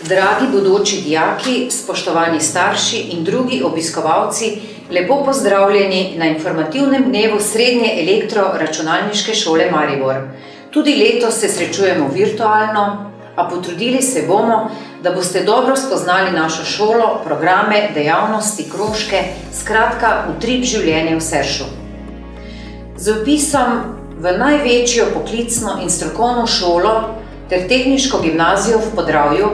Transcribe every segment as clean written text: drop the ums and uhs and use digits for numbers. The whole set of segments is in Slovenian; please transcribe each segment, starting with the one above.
Dragi bodoči dijaki, spoštovani starši in drugi obiskovalci, lepo pozdravljeni na informativnem dnevu Srednje elektroračunalniške šole Maribor. Tudi letos se srečujemo virtualno, a potrudili se bomo, da boste dobro spoznali našo šolo, programe, dejavnosti, krožke, skratka utrip življenja v Seršu. Z vpisom v največjo poklicno in strokovno šolo ter tehniško gimnazijo v Podravju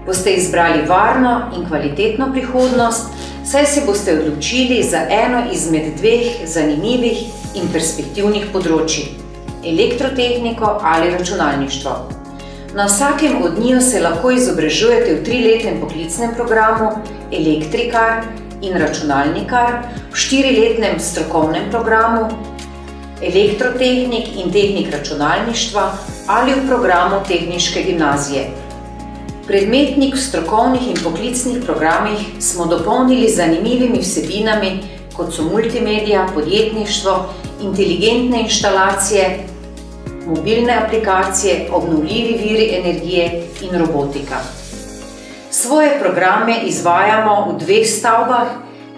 boste izbrali varno in kvalitetno prihodnost, saj se boste odločili za eno izmed dveh zanimivih in perspektivnih področij – elektrotehniko ali računalništvo. Na vsakem od njiju se lahko izobražujete v 3-letnem poklicnem programu elektrikar in računalnikar, v 4-letnem strokovnem programu elektrotehnik in tehnik računalništva ali v programu tehniške gimnazije. Predmetnik v strokovnih in poklicnih programih smo dopolnili z zanimivimi vsebinami, kot so multimedija, podjetništvo, inteligentne inštalacije, mobilne aplikacije, obnovljivi viri energije in robotika. Svoje programe izvajamo v 2 stavbah,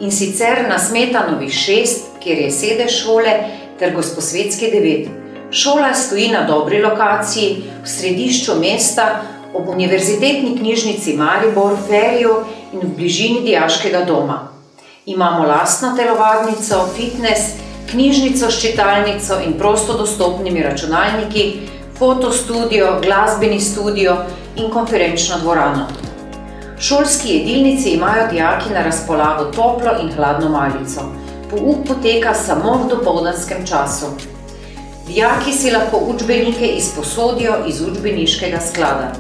in sicer na Smetanovi 6, kjer je sedež šole, ter Gosposvetski 9. Šola stoji na dobri lokaciji, v središču mesta, ob Univerzitetni knjižnici Maribor, Feriju in v bližini dijaškega doma. Imamo lastno telovadnico, fitnes, knjižnico s čitalnico in prosto dostopnimi računalniki, fotostudio, glasbeni studio in konferenčno dvorano. V šolski jedilnici imajo dijaki na razpolago toplo in hladno malico. Pouk poteka samo v dopoldanskem času. Dijaki si lahko učbenike izposodijo iz učbeniškega sklada.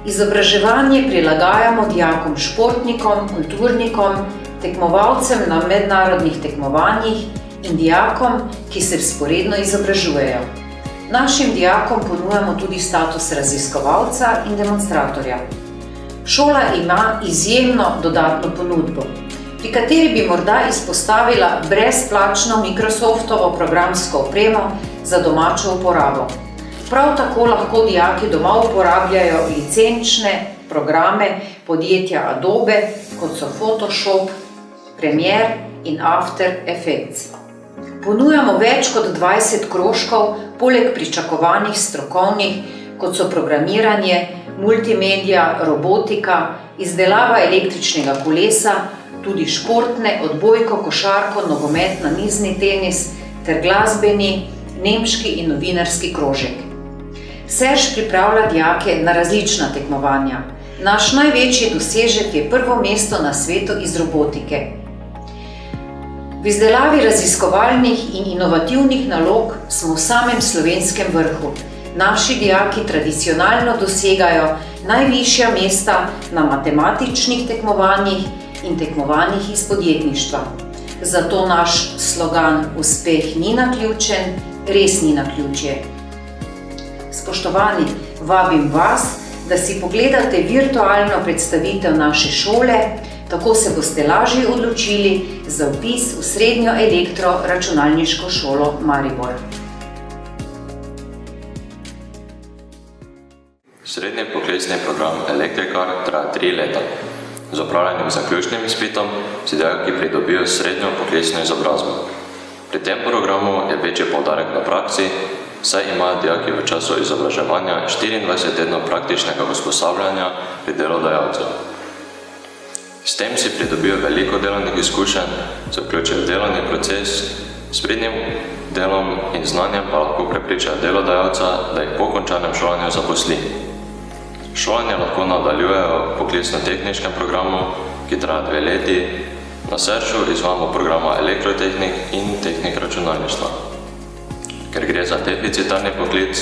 Izobraževanje prilagajamo dijakom športnikom, kulturnikom, tekmovalcem na mednarodnih tekmovanjih in dijakom, ki se vzporedno izobražujejo. Našim dijakom ponujamo tudi status raziskovalca in demonstratorja. Šola ima izjemno dodatno ponudbo, pri kateri bi morda izpostavila brezplačno Microsoftovo programsko opremo za domačo uporabo. Prav tako lahko dijaki doma uporabljajo licenčne programe podjetja Adobe, kot so Photoshop, Premiere in After Effects. Ponujamo več kot 20 krožkov, poleg pričakovanih strokovnih, kot so programiranje, multimedija, robotika, izdelava električnega kolesa, tudi športne, odbojko, košarko, nogomet, namizni tenis ter glasbeni, nemški in novinarski krožek. Serš pripravlja dijake na različna tekmovanja. Naš največji dosežek je prvo mesto na svetu iz robotike. V izdelavi raziskovalnih in inovativnih nalog smo v samem slovenskem vrhu. Naši dijaki tradicionalno dosegajo najvišja mesta na matematičnih tekmovanjih in tekmovanjih iz podjetništva. Zato naš slogan "Uspeh ni naključen, res ni naključje". Spoštovani, vabim vas, da si pogledate virtualno predstavitev naše šole, tako se boste lažje odločili za vpis v Srednjo elektroračunalniško šolo Maribor. Srednji poklicni program elektrikar traja 3 leta. Z opravljenim zaključnim izpitom si dijaki pridobijo srednjo poklicno izobrazbo. Pri tem programu je večji poudarek na praksi, saj imajo dijaki v času izobraževanja 24 tednov praktičnega usposabljanja pri delodajalcu. S tem si pridobijo veliko delovnih izkušenj, zaključijo delovni proces, s pridnim delom in znanjem pa lahko prepričajo delodajalca, da jih po končanem šolanju zaposli. Šolanje lahko nadaljujejo v poklicno-tehniškem programu, ki traja 2 leti. Na Seršu izvajamo programa elektrotehnik in tehnik računalništva. Ker gre za deficitarni poklic,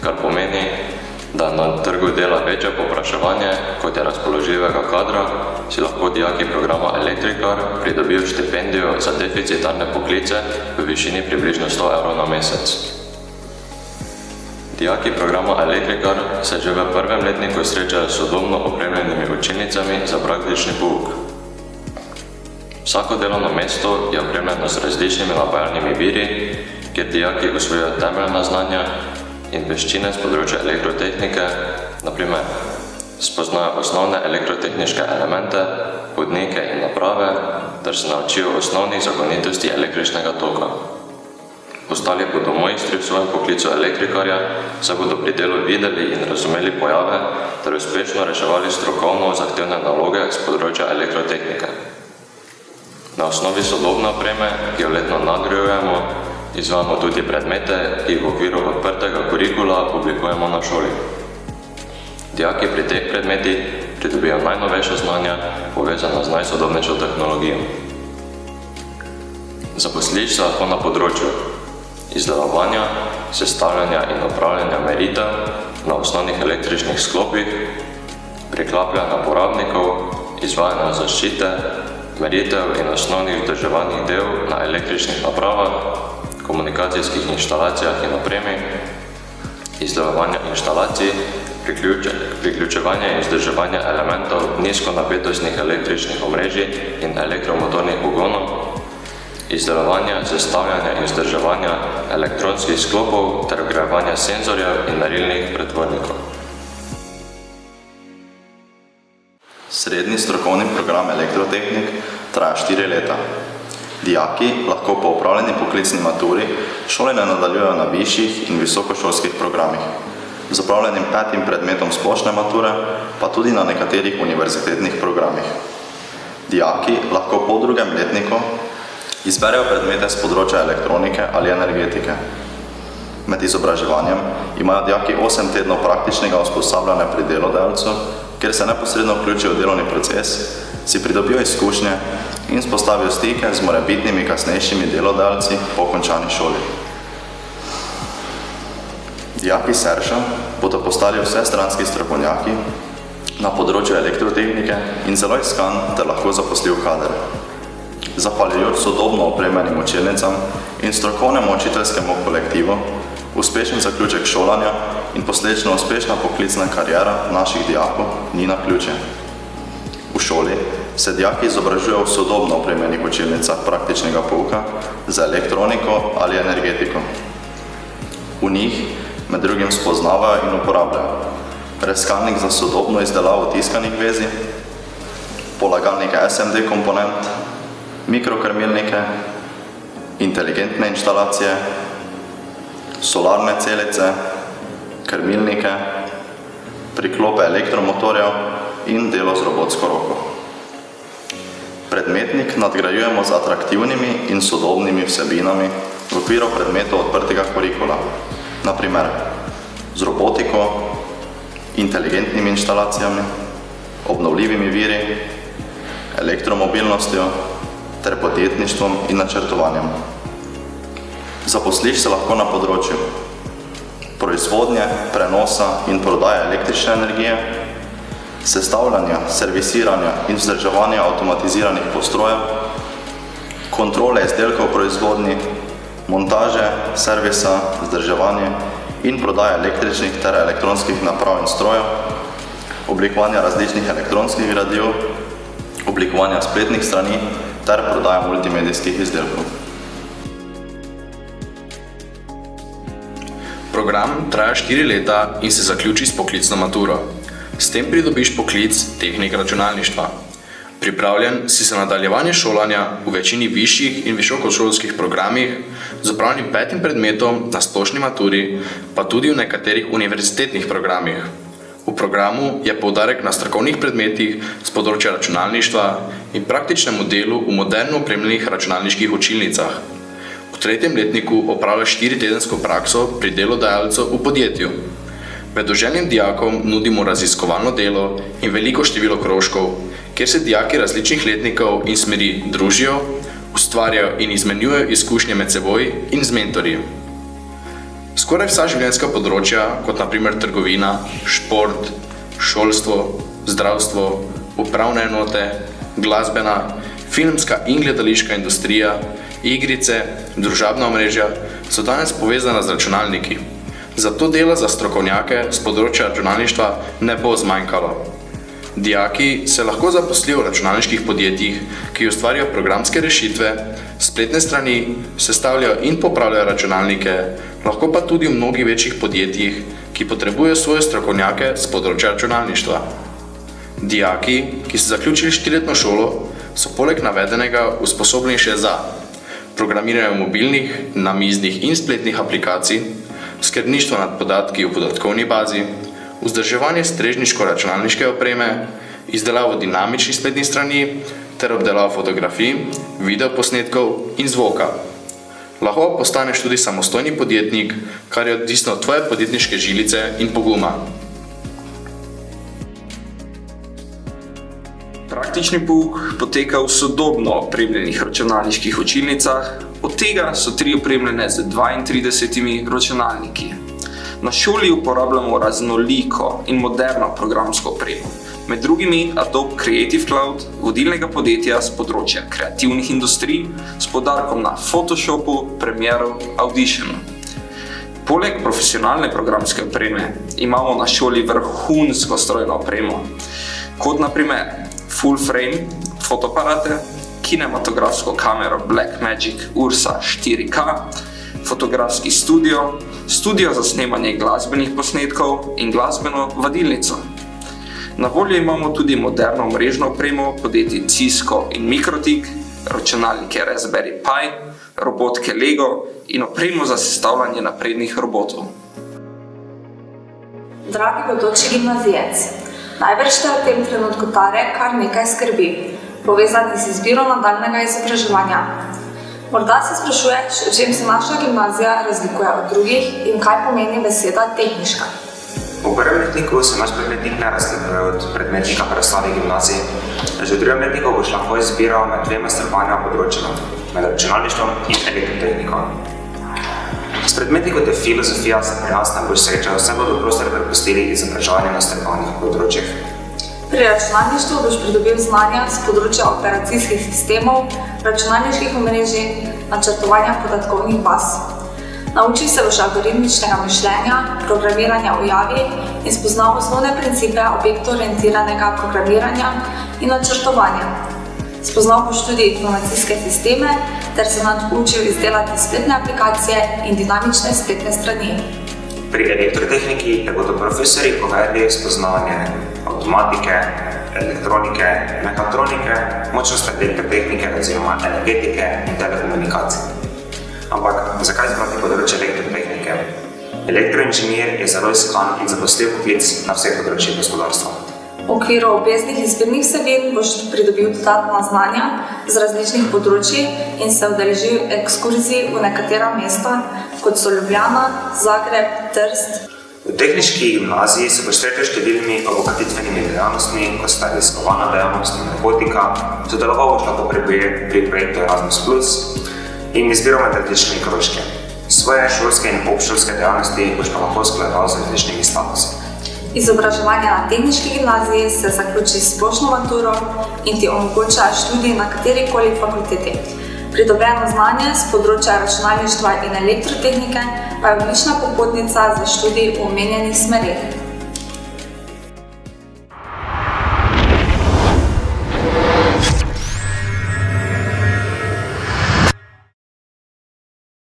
kar pomeni, da na trgu dela večje povpraševanje, kot je razpoložljivega kadra, si lahko dijaki programa elektrikar pridobijo štipendijo za deficitarne poklice v višini približno 100 € na mesec. Dijaki programa elektrikar se že v 1. letniku srečajo s sodobno opremljenimi učilnicami za praktični pouk. Vsako delovno mesto je opremljeno z različnimi napajalnimi viri, kjer dijaki usvojijo temeljna znanja in veščine z področja elektrotehnike, na primer spoznajo osnovne elektrotehniške elemente, hodnike in naprave, ter se naučijo osnovnih zakonitosti električnega toka. Ostali bodo mojstri v svojem poklicu elektrikarja, saj bodo pri delu videli in razumeli pojave ter uspešno reševali strokovno zahtevne naloge z področja elektrotehnike. Na osnovi sodobne opreme, ki jo letno nadgrajujemo, izvajamo tudi predmete, ki v okviru odprtega kurikula oblikujemo na šoli. Dijaki pri teh predmetih pridobijo najnovejša znanja, povezana z najsodobnejšo tehnologijo. Zaposliš se lahko na področju izdelovanja, sestavljanja in upravljanja meritev na osnovnih električnih sklopih, priklapljanja porabnikov, izvajanja zaščite, meritev in osnovnih vzdrževalnih del na električnih napravah, komunikacijskih inštalacijah in opremi, izdelovanja inštalacij, priključevanja in vzdrževanja elementov nizkonapetostnih električnih omrežij in elektromotornih pogonov, izdelovanja, sestavljanja in vzdrževanja elektronskih sklopov ter vgrajevanja senzorjev in merilnih pretvornikov. Srednji strokovni program elektrotehnik traja 4 leta. Dijaki lahko po opravljeni poklicni maturi šolanje nadaljujejo na višjih in visokošolskih programih. Z opravljenim 5. predmetom splošne mature, pa tudi na nekaterih univerzitetnih programih. Dijaki lahko po 2. letniku izberejo predmete z področja elektronike ali energetike. Med izobraževanjem imajo dijaki 8 tednov praktičnega usposabljanja pri delodajalcu, kjer se neposredno vključijo v delovni proces, si pridobijo izkušnje in vzpostavijo stike z morebitnimi kasnejšimi delodajalci po končani šoli. Dijaki Serša bodo postali vsestranski strokovnjaki na področju elektrotehnike in zelo iskan ter lahko zaposljiv kader. Zahvaljujoč sodobno opremljenim učilnicam in strokovnemu učiteljskemu kolektivu, uspešen zaključek šolanja in posledično uspešna poklicna kariera naših dijakov ni naključje. V šoli se dijaki izobražujejo v sodobno opremljenih učilnicah praktičnega pouka za elektroniko ali energetiko. V njih med drugim spoznavajo in uporabljajo brskalnik za sodobno izdelavo tiskanih vezij, polagalnike SMD komponent, mikrokrmilnike, inteligentne inštalacije, solarne celice, krmilnike, priklope elektromotorjev in delo z robotsko roko. Predmetnik nadgrajujemo z atraktivnimi in sodobnimi vsebinami v okviru predmetov odprtega kurikula, na primer z robotiko, inteligentnimi inštalacijami, obnovljivimi viri, elektromobilnostjo ter podjetništvom in načrtovanjem. Zaposliš se lahko na področju proizvodnje, prenosa in prodaje električne energije, sestavljanja, servisiranja in vzdrževanja avtomatiziranih postrojev, kontrole izdelkov v proizvodnji, montaže, servisa, vzdrževanje in prodaje električnih ter elektronskih naprav in strojev, oblikovanja različnih elektronskih gradiv, oblikovanja spletnih strani ter prodaja multimedijskih izdelkov. Program traja 4 leta in se zaključi s poklicno maturo. S tem pridobiš poklic tehnik računalništva. Pripravljen si za nadaljevanje šolanja v večini višjih in visokošolskih programih z opravljenim 5. predmetom na splošni maturi, pa tudi v nekaterih univerzitetnih programih. V programu je poudarek na strokovnih predmetih z področja računalništva in praktičnemu delu v moderno opremljenih računalniških učilnicah. V 3. letniku opravljaš 4-tedensko prakso pri delodajalcu v podjetju. Vedoželjnim dijakom nudimo raziskovalno delo in veliko število krožkov, kjer se dijaki različnih letnikov in smeri družijo, ustvarjajo in izmenjujejo izkušnje med seboj in z mentorji. Skoraj vsa življenjska področja, kot na primer trgovina, šport, šolstvo, zdravstvo, upravne enote, glasbena, filmska in gledališka industrija, igrice, družabna omrežja, so danes povezana z računalniki. Zato dela za strokovnjake z področja računalništva ne bo zmanjkalo. Dijaki se lahko zaposlijo v računalniških podjetjih, ki ustvarjajo programske rešitve, spletne strani, sestavljajo in popravljajo računalnike, lahko pa tudi v mnogih večjih podjetjih, ki potrebujejo svoje strokovnjake z področja računalništva. Dijaki, ki so zaključili 4-letno šolo, so poleg navedenega usposobljeni še za programiranje mobilnih, namiznih in spletnih aplikacij, skrbništvo nad podatki v podatkovni bazi, vzdrževanje strežniško-računalniške opreme, izdelavo dinamičnih spletnih strani ter obdelavo fotografij, videoposnetkov in zvoka. Lahko postaneš tudi samostojni podjetnik, kar je odvisno od tvoje podjetniške žilice in poguma. Praktični pouk poteka v sodobno opremljenih računalniških učilnicah, od tega so 3 opremljene z 32 računalniki. Na šoli uporabljamo raznoliko in moderno programsko opremo, med drugimi Adobe Creative Cloud, vodilnega podjetja z področja kreativnih industrij, s poudarkom na Photoshopu, Premiereu, Auditionu. Poleg profesionalne programske opreme imamo na šoli vrhunsko strojno opremo, kot na primer full frame fotoaparate, kinematografsko kamero Blackmagic Ursa 4K, fotografski studio, studio za snemanje glasbenih posnetkov in glasbeno vadilnico. Na voljo imamo tudi moderno mrežno opremo podjetij Cisco in Mikrotik, računalnike Raspberry Pi, robotke Lego in opremo za sestavljanje naprednih robotov. Dragi bodoči gimnazijec, najbrž te v tem trenutku tare kar nekaj skrbi, povezanih z izbiro nadaljnjega izobraževanja. Morda se sprašuješ, v čem se naša gimnazija razlikuje od drugih in kaj pomeni beseda tehniška. V prvem letniku se naš predmetnik ne razlikuje od predmetnika preostalih gimnazij. Že v drugem letniku boš lahko izbiral med 2 strovanjima področjema, med računalništvom in elektrotehniko. S predmetni kot je filozofija se pri nas ne boš srečal, vse bodo prostor prepustili izobraževanje na strokovnih področjih. Pri računalništvu boš pridobil znanja z področja operacijskih sistemov, računalniških omrežij, načrtovanja podatkovnih baz. Nauči se boš algoritmičnega mišljenja, programiranja v javi in spoznal osnovne principe objekto-orientiranega programiranja in načrtovanja. Spoznal boš tudi informacijske sisteme ter se naučil izdelati spletne aplikacije in dinamične spletne strani. Pri elektrotehniki te bodo profesorji povedali spoznavanje avtomatike, elektronike, mehatronike, močnosti elektrotehnike oziroma energetike in telekomunikacij. Ampak zakaj izbrati področje elektrotehnike? Elektroinženir je zelo iskan in zaposljiv poklic na vseh področjih gospodarstva. V okviru obveznih izbirnih vsebin boš pridobil dodatna znanja z različnih področij in se udeležil ekskurzij v nekatera mesta, kot so Ljubljana, Zagreb, Trst. V tehniški gimnaziji se boš srečal s številnimi obogatitvenimi dejavnostmi, kot sta raziskovalna dejavnost in robotika, sodeloval boš lahko pri projektu Erasmus+ in izbiral med različnimi krožki. Svoje šolske in obšolske dejavnosti boš pa lahko usklajeval z različnimi statusi. Izobraževanje na tehniški gimnaziji se zaključi s splošno maturo in ti omogoča študij na katerikoli fakulteti. Pridobljeno znanje z področja računalništva in elektrotehnike pa je odlična popotnica za študij v omenjenih smereh.